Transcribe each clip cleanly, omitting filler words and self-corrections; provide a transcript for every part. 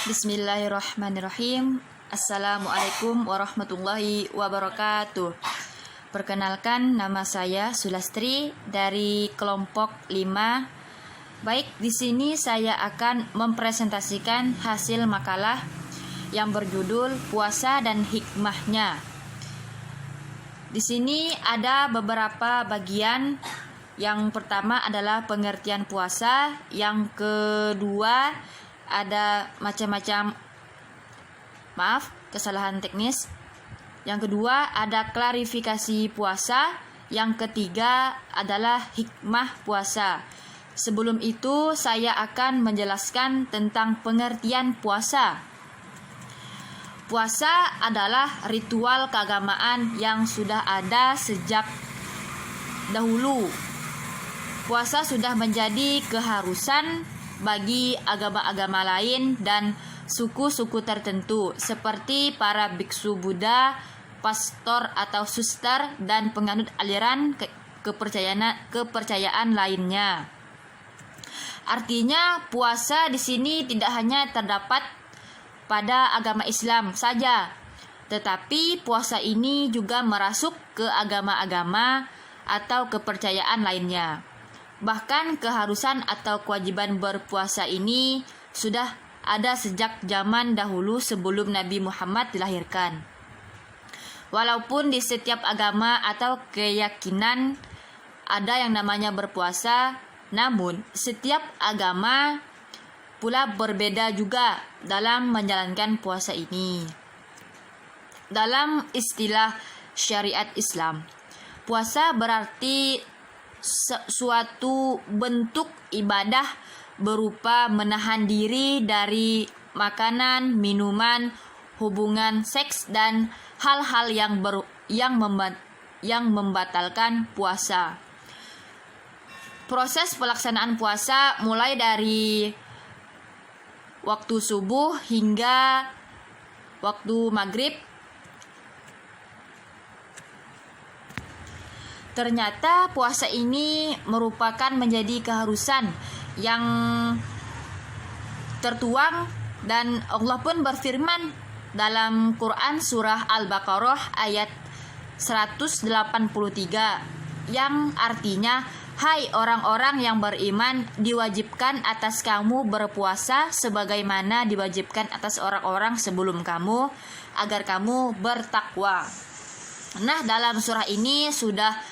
Bismillahirrahmanirrahim. Assalamualaikum warahmatullahi wabarakatuh. Perkenalkan, nama saya Sulastri dari kelompok 5. Baik, di sini saya akan mempresentasikan hasil makalah yang berjudul Puasa dan Hikmahnya. Di sini ada beberapa bagian. Yang pertama adalah pengertian puasa, yang kedua ada kesalahan teknis. Yang kedua ada klarifikasi puasa. Yang ketiga adalah hikmah puasa. Sebelum itu saya akan menjelaskan tentang pengertian puasa. Puasa adalah ritual keagamaan yang sudah ada sejak dahulu. Puasa sudah menjadi keharusan bagi agama-agama lain dan suku-suku tertentu seperti para biksu Buddha, pastor atau suster, dan penganut aliran kepercayaan lainnya. Artinya puasa di sini tidak hanya terdapat pada agama Islam saja, tetapi puasa ini juga merasuk ke agama-agama atau kepercayaan lainnya. Bahkan keharusan atau kewajiban berpuasa ini sudah ada sejak zaman dahulu sebelum Nabi Muhammad dilahirkan. Walaupun di setiap agama atau keyakinan ada yang namanya berpuasa, namun setiap agama pula berbeda juga dalam menjalankan puasa ini. Dalam istilah syariat Islam, puasa berarti suatu bentuk ibadah berupa menahan diri dari makanan, minuman, hubungan seks, dan hal-hal yang membatalkan puasa. Proses pelaksanaan puasa mulai dari waktu subuh hingga waktu maghrib. Ternyata puasa ini merupakan menjadi keharusan yang tertuang, dan Allah pun berfirman dalam Quran surah Al-Baqarah ayat 183 yang artinya, "Hai orang-orang yang beriman, diwajibkan atas kamu berpuasa sebagaimana diwajibkan atas orang-orang sebelum kamu, agar kamu bertakwa." Nah, dalam surah ini sudah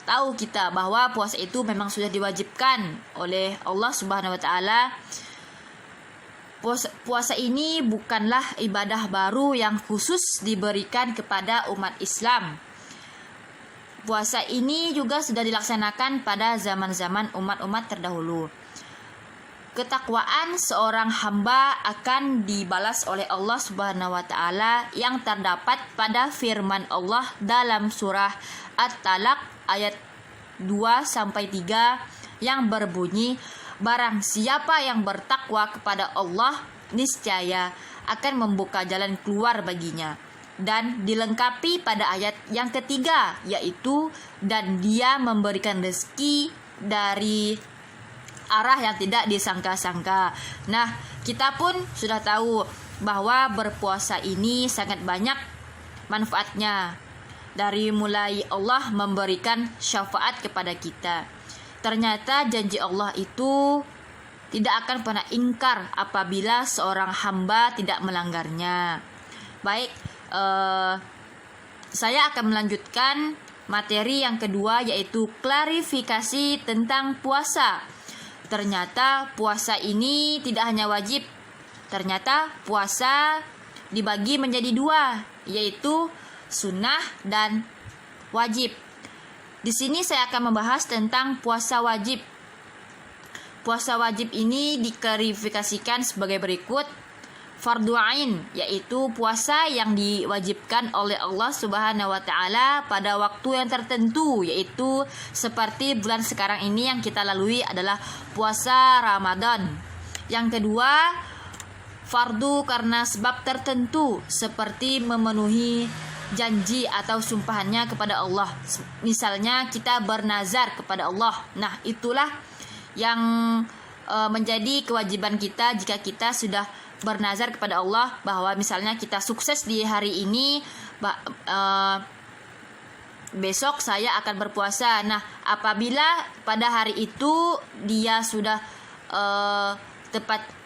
tahu kita bahwa puasa itu memang sudah diwajibkan oleh Allah Subhanahu wa taala. Puasa ini bukanlah ibadah baru yang khusus diberikan kepada umat Islam. Puasa ini juga sudah dilaksanakan pada zaman-zaman umat-umat terdahulu. Ketakwaan seorang hamba akan dibalas oleh Allah Subhanahu wa taala yang terdapat pada firman Allah dalam surah At-Talaq ayat 2-3 yang berbunyi, "Barang siapa yang bertakwa kepada Allah, niscaya akan membuka jalan keluar baginya." Dan dilengkapi pada ayat yang ketiga, yaitu, "Dan dia memberikan rezeki dari arah yang tidak disangka-sangka." Nah, kita pun sudah tahu bahwa berpuasa ini sangat banyak manfaatnya. Dari mulai Allah memberikan syafaat kepada kita. Ternyata janji Allah itu tidak akan pernah ingkar apabila seorang hamba tidak melanggarnya. Baik, saya akan melanjutkan materi yang kedua, yaitu klarifikasi tentang puasa. Ternyata puasa ini tidak hanya wajib. Ternyata puasa dibagi menjadi dua, yaitu sunnah dan wajib. Di sini saya akan membahas tentang puasa wajib. Puasa wajib ini diklarifikasikan sebagai berikut. Fardhu ain, yaitu puasa yang diwajibkan oleh Allah Subhanahu wa taala pada waktu yang tertentu, yaitu seperti bulan sekarang ini yang kita lalui adalah puasa Ramadan. Yang kedua, fardu karena sebab tertentu seperti memenuhi janji atau sumpahannya kepada Allah. Misalnya kita bernazar kepada Allah. Nah, itulah yang menjadi kewajiban kita jika kita sudah bernazar kepada Allah bahwa misalnya kita sukses di hari ini, besok saya akan berpuasa. Nah, apabila pada hari itu dia sudah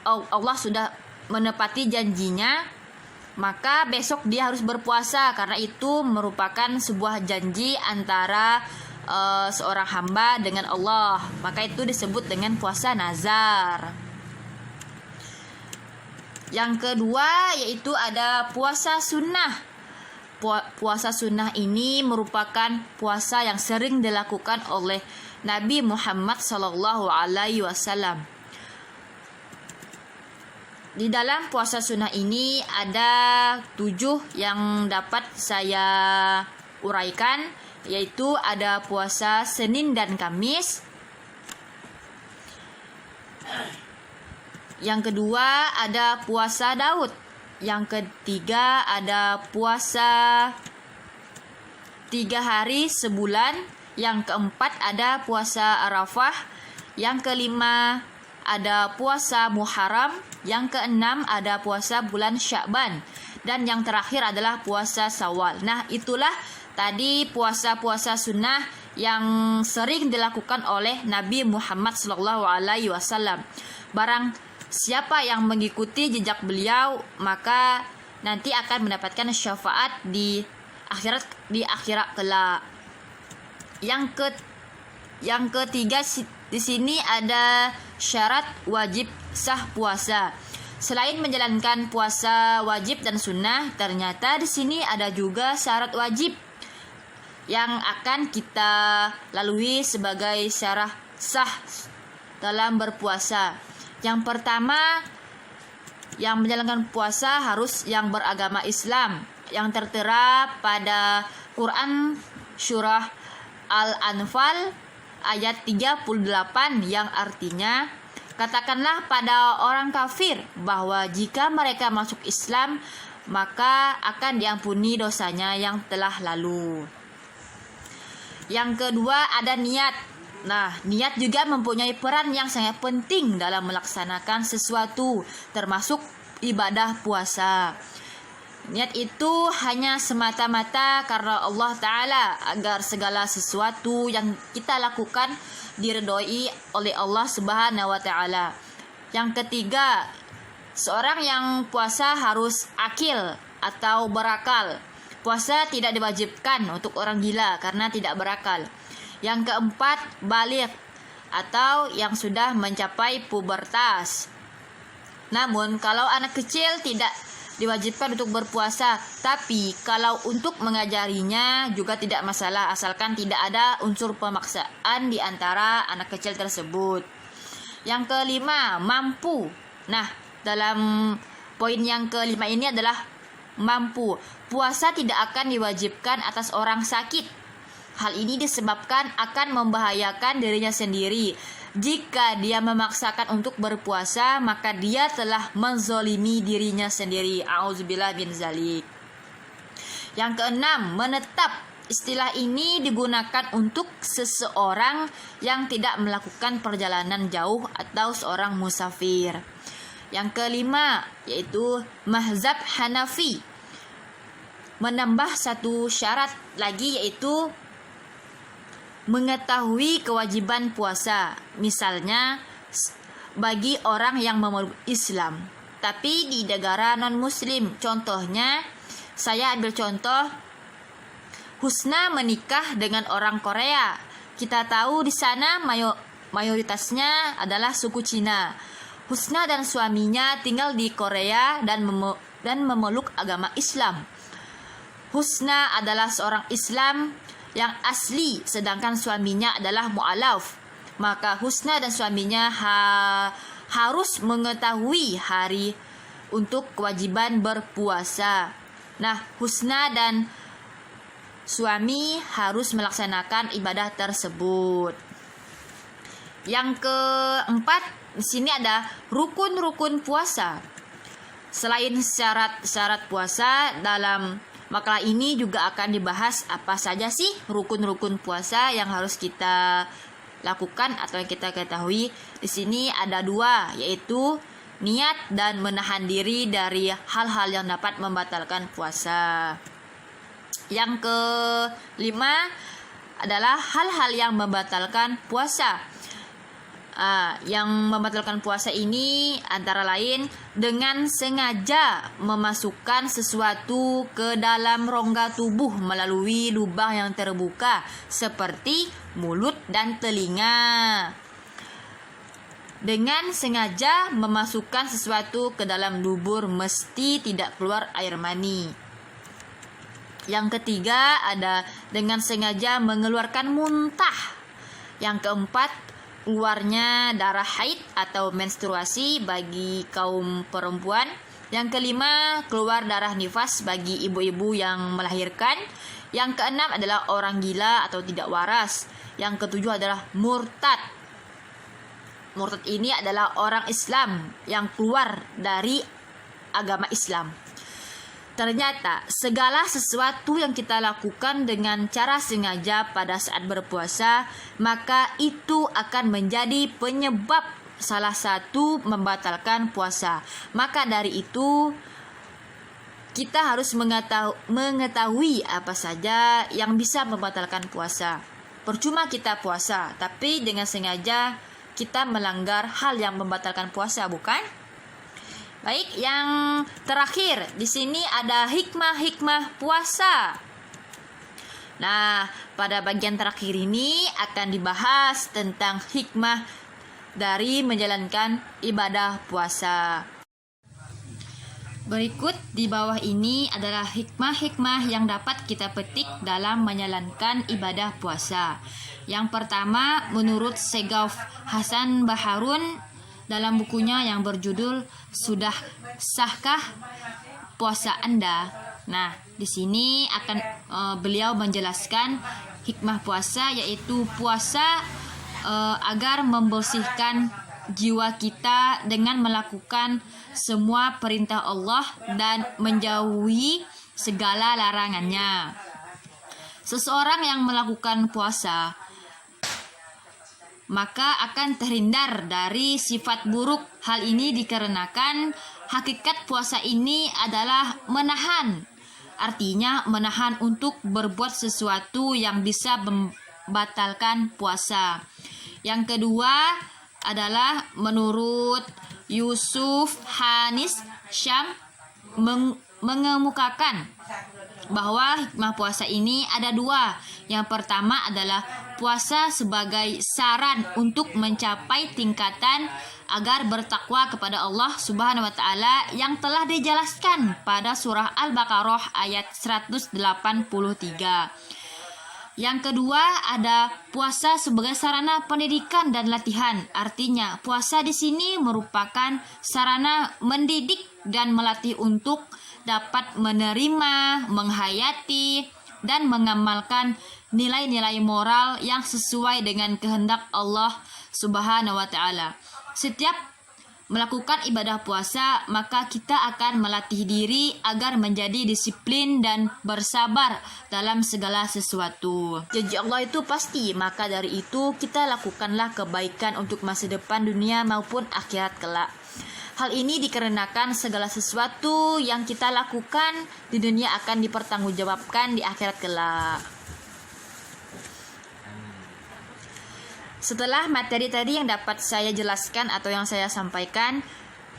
Allah sudah menepati janjinya, maka besok dia harus berpuasa karena itu merupakan sebuah janji antara seorang hamba dengan Allah. Maka itu disebut dengan puasa nazar. Yang kedua yaitu ada puasa sunnah. Puasa sunnah ini merupakan puasa yang sering dilakukan oleh Nabi Muhammad SAW. Di dalam puasa sunnah ini ada 7 yang dapat saya uraikan, yaitu ada puasa Senin dan Kamis. Yang kedua ada puasa Daud. Yang ketiga ada puasa 3 hari sebulan. Yang keempat ada puasa Arafah. Yang kelima ada puasa Muharram. Yang keenam ada puasa bulan Sya'ban. Dan yang terakhir adalah puasa Syawal. Nah, itulah tadi puasa-puasa sunnah yang sering dilakukan oleh Nabi Muhammad SAW. Barang siapa yang mengikuti jejak beliau, maka nanti akan mendapatkan syafaat di akhirat kelak. Yang ketiga di sini ada syarat wajib sah puasa. Selain menjalankan puasa wajib dan sunnah, ternyata di sini ada juga syarat wajib yang akan kita lalui sebagai syarat sah dalam berpuasa. Yang pertama, yang menjalankan puasa harus yang beragama Islam, yang tertera pada Quran surah Al-Anfal ayat 38 yang artinya, katakanlah pada orang kafir bahwa jika mereka masuk Islam maka akan diampuni dosanya yang telah lalu. Yang kedua ada niat. Nah, niat juga mempunyai peran yang sangat penting dalam melaksanakan sesuatu, termasuk ibadah puasa. Niat itu hanya semata-mata karena Allah Ta'ala, agar segala sesuatu yang kita lakukan diridhoi oleh Allah Subhanahu wa Ta'ala. Yang ketiga, seorang yang puasa harus akil atau berakal. Puasa tidak diwajibkan untuk orang gila karena tidak berakal. Yang keempat, baligh atau yang sudah mencapai pubertas. Namun kalau anak kecil tidak diwajibkan untuk berpuasa, tapi kalau untuk mengajarinya juga tidak masalah asalkan tidak ada unsur pemaksaan di antara anak kecil tersebut. Yang kelima, mampu. Nah, dalam poin yang kelima ini adalah mampu. Puasa tidak akan diwajibkan atas orang sakit. Hal ini disebabkan akan membahayakan dirinya sendiri. Jika dia memaksakan untuk berpuasa, maka dia telah menzolimi dirinya sendiri. A'udzubillah min zalik. Yang keenam, menetap. Istilah ini digunakan untuk seseorang yang tidak melakukan perjalanan jauh atau seorang musafir. Yang kelima, yaitu mazhab Hanafi. Menambah satu syarat lagi, yaitu mengetahui kewajiban puasa. Misalnya bagi orang yang memeluk Islam tapi di negara non muslim. Contohnya, saya ambil contoh Husna menikah dengan orang Korea. Kita tahu di sana mayoritasnya adalah suku Cina. Husna dan suaminya tinggal di Korea dan memeluk agama Islam. Husna adalah seorang Islam yang asli, sedangkan suaminya adalah mu'alaf. Maka Husna dan suaminya harus mengetahui hari untuk kewajiban berpuasa. Nah, Husna dan suami harus melaksanakan ibadah tersebut. Yang keempat, di sini ada rukun-rukun puasa. Selain syarat-syarat puasa, dalam makalah ini juga akan dibahas apa saja sih rukun-rukun puasa yang harus kita lakukan atau yang kita ketahui di sini ada dua, yaitu niat dan menahan diri dari hal-hal yang dapat membatalkan puasa. Yang kelima adalah hal-hal yang membatalkan puasa. Yang membatalkan puasa ini antara lain dengan sengaja memasukkan sesuatu ke dalam rongga tubuh melalui lubang yang terbuka seperti mulut dan telinga. Dengan sengaja memasukkan sesuatu ke dalam dubur mesti tidak keluar air mani. Yang ketiga ada dengan sengaja mengeluarkan muntah. Yang keempat, keluarnya darah haid atau menstruasi bagi kaum perempuan. Yang kelima, keluar darah nifas bagi ibu-ibu yang melahirkan. Yang keenam adalah orang gila atau tidak waras. Yang ketujuh adalah murtad. Murtad ini adalah orang Islam yang keluar dari agama Islam. Ternyata segala sesuatu yang kita lakukan dengan cara sengaja pada saat berpuasa, maka itu akan menjadi penyebab salah satu membatalkan puasa. Maka dari itu kita harus mengetahui apa saja yang bisa membatalkan puasa. Percuma kita puasa, tapi dengan sengaja kita melanggar hal yang membatalkan puasa, bukan? Baik, yang terakhir di sini ada hikmah-hikmah puasa. Nah, pada bagian terakhir ini akan dibahas tentang hikmah dari menjalankan ibadah puasa. Berikut di bawah ini adalah hikmah-hikmah yang dapat kita petik dalam menjalankan ibadah puasa. Yang pertama, menurut Segaf Hasan Baharun dalam bukunya yang berjudul Sudah Sahkah Puasa Anda? Nah, di sini akan beliau menjelaskan hikmah puasa, yaitu puasa agar membersihkan jiwa kita dengan melakukan semua perintah Allah dan menjauhi segala larangannya. Seseorang yang melakukan puasa maka akan terhindar dari sifat buruk. Hal ini dikarenakan hakikat puasa ini adalah menahan. Artinya menahan untuk berbuat sesuatu yang bisa membatalkan puasa. Yang kedua adalah menurut Yusuf Hanis Syam mengemukakan bahwa hikmah puasa ini ada dua. Yang pertama adalah puasa sebagai saran untuk mencapai tingkatan agar bertakwa kepada Allah Subhanahu wa taala yang telah dijelaskan pada surah Al-Baqarah ayat 183. Yang kedua ada puasa sebagai sarana pendidikan dan latihan. Artinya puasa di sini merupakan sarana mendidik dan melatih untuk dapat menerima, menghayati, dan mengamalkan nilai-nilai moral yang sesuai dengan kehendak Allah Subhanahu wa taala. Setiap melakukan ibadah puasa, maka kita akan melatih diri agar menjadi disiplin dan bersabar dalam segala sesuatu. Janji Allah itu pasti, maka dari itu kita lakukanlah kebaikan untuk masa depan dunia maupun akhirat kelak. Hal ini dikarenakan segala sesuatu yang kita lakukan di dunia akan dipertanggungjawabkan di akhirat kelak. Setelah materi tadi yang dapat saya jelaskan atau yang saya sampaikan,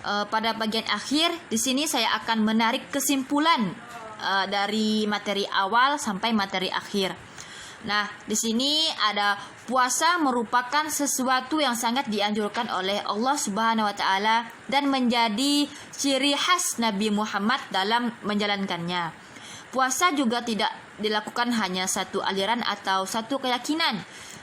pada bagian akhir di sini saya akan menarik kesimpulan dari materi awal sampai materi akhir. Nah, di sini ada puasa merupakan sesuatu yang sangat dianjurkan oleh Allah Subhanahu wa taala dan menjadi ciri khas Nabi Muhammad dalam menjalankannya. Puasa juga tidak dilakukan hanya satu aliran atau satu keyakinan.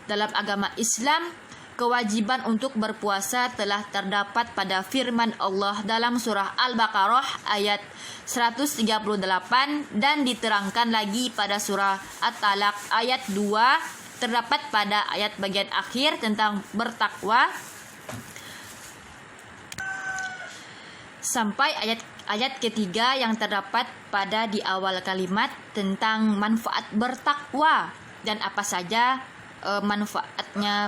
Dalam agama Islam, kewajiban untuk berpuasa telah terdapat pada firman Allah dalam surah Al-Baqarah ayat 138 dan diterangkan lagi pada surah At-Talaq ayat 2, terdapat pada ayat bagian akhir tentang bertakwa sampai ayat ketiga yang terdapat pada di awal kalimat tentang manfaat bertakwa dan apa saja manfaatnya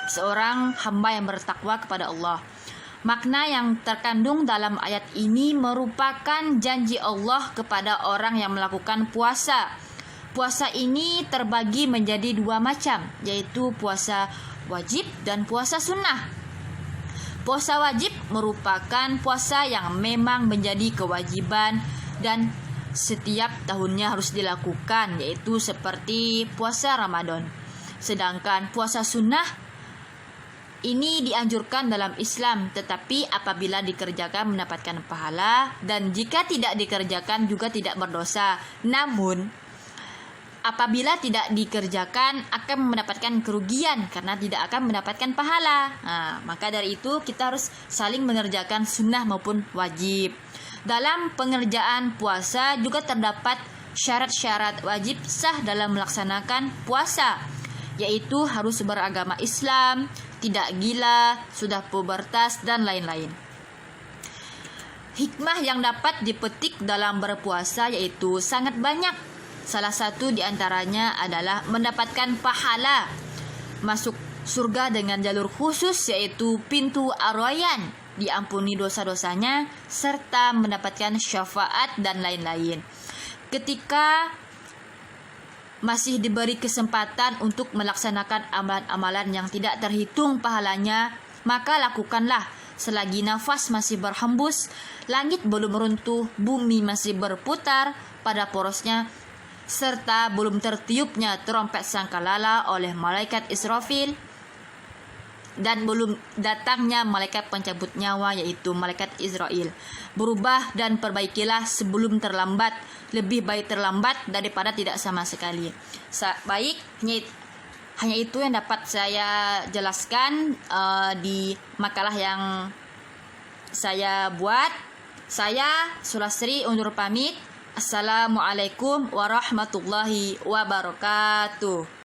seorang hamba yang bertakwa kepada Allah. Makna yang terkandung dalam ayat ini merupakan janji Allah kepada orang yang melakukan puasa. Puasa ini terbagi menjadi dua macam, yaitu puasa wajib dan puasa sunnah. Puasa wajib merupakan puasa yang memang menjadi kewajiban dan setiap tahunnya harus dilakukan, yaitu seperti puasa Ramadan. Sedangkan puasa sunnah ini dianjurkan dalam Islam, tetapi apabila dikerjakan mendapatkan pahala, dan jika tidak dikerjakan juga tidak berdosa. Namun, apabila tidak dikerjakan akan mendapatkan kerugian karena tidak akan mendapatkan pahala. Maka dari itu kita harus saling mengerjakan sunnah maupun wajib. Dalam pengerjaan puasa juga terdapat syarat-syarat wajib sah dalam melaksanakan puasa, yaitu harus beragama Islam, tidak gila, sudah pubertas, dan lain-lain. Hikmah yang dapat dipetik dalam berpuasa yaitu sangat banyak. Salah satu diantaranya adalah mendapatkan pahala, masuk surga dengan jalur khusus yaitu pintu Ar-Rayyan, diampuni dosa-dosanya, serta mendapatkan syafaat dan lain-lain. Ketika masih diberi kesempatan untuk melaksanakan amalan-amalan yang tidak terhitung pahalanya, maka lakukanlah selagi nafas masih berhembus, langit belum runtuh, bumi masih berputar pada porosnya, serta belum tertiupnya trompet sangkalala oleh malaikat Israfil, dan belum datangnya malaikat pencabut nyawa yaitu malaikat Israel. Berubah dan perbaikilah sebelum terlambat, lebih baik terlambat daripada tidak sama sekali. Baik, hanya itu yang dapat saya jelaskan di makalah yang saya buat. Saya Sulastri undur pamit. Assalamualaikum warahmatullahi wabarakatuh.